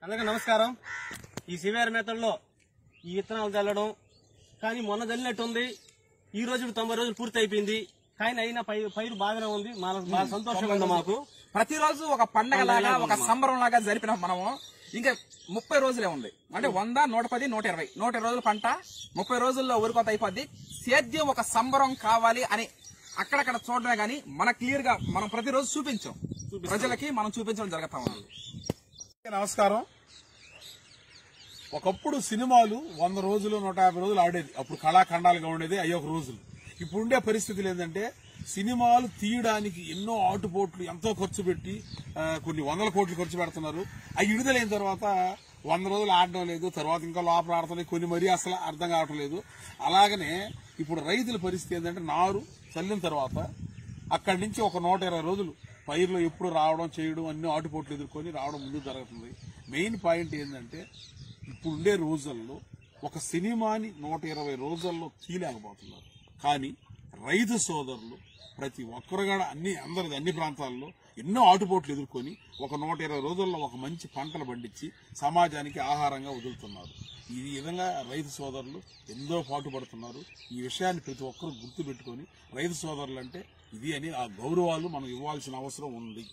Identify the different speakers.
Speaker 1: అందరికీ నమస్కారం. ఈ సివిఆర్ మెథడ్లో ఈ విత్తనాలు చల్లడం కానీ మొన్న చల్లినట్టుంది. ఈ రోజు 90 రోజులు పూర్తి అయిపోయింది. కానీ అయినా పైరు బాగానే ఉంది. బాగా సంతోషంగా ఉంది. మాకు
Speaker 2: ప్రతిరోజు ఒక పండగ లాగా ఒక సంబరం లాగా జరిపినాం. మనము ఇంకా 30 రోజులే ఉంది. అంటే 100, 110, 120 120 రోజుల పంట 30 రోజుల్లో ఊరికొత అయిపోద్ది. సేద్యం ఒక సంబరం కావాలి అని అక్కడక్కడ చూడడమే గానీ మన క్లియర్ గా మనం ప్రతిరోజు చూపించాం. ప్రజలకి మనం చూపించడం జరుగుతా ఉంది.
Speaker 3: నమస్కారం. ఒకప్పుడు సినిమాలు 100 రోజులు 150 రోజులు ఆడేది. అప్పుడు కళాఖండాలుగా ఉండేది 5 రోజులు. ఇప్పుడు ఉండే పరిస్థితులు ఏంటంటే సినిమాలు తీయడానికి ఎన్నో ఆటుపోట్లు ఎంతో ఖర్చు పెట్టి కొన్ని 100 కోట్లు ఖర్చు పెడుతున్నారు. అవి విడుదలైన తర్వాత 100 రోజులు ఆడడం లేదు. తర్వాత ఇంకా లోపల ఆడుతున్నాయి కొన్ని, మరీ అసలు అర్థం కావటం లేదు. అలాగనే ఇప్పుడు రైతుల పరిస్థితి ఏంటంటే నారు చల్లిన తర్వాత అక్కడి నుంచి ఒక 120 రోజులు పైర్లో ఎప్పుడు రావడం చేయడం అన్ని ఆటుపోట్లు ఎదుర్కొని రావడం ముందుకు జరుగుతుంది. మెయిన్ పాయింట్ ఏంటంటే ఇప్పుడు ఉండే రోజుల్లో ఒక సినిమాని 120 రోజుల్లో తీయలేకపోతున్నారు. కానీ రైతు సోదరులు ప్రతి ఒక్కరు కూడా అన్ని ప్రాంతాల్లో ఎన్నో ఆటుపోట్లు ఎదుర్కొని ఒక 120 రోజుల్లో ఒక మంచి పంటలు పండించి సమాజానికి ఆహారంగా వదులుతున్నారు. ఈ విధంగా రైతు సోదరులు ఎంతో పాటుపడుతున్నారు. ఈ విషయాన్ని ప్రతి ఒక్కరూ గుర్తు పెట్టుకొని రైతు సోదరులు అంటే ఇది అని ఆ గౌరవాలు మనం ఇవ్వాల్సిన అవసరం ఉంది.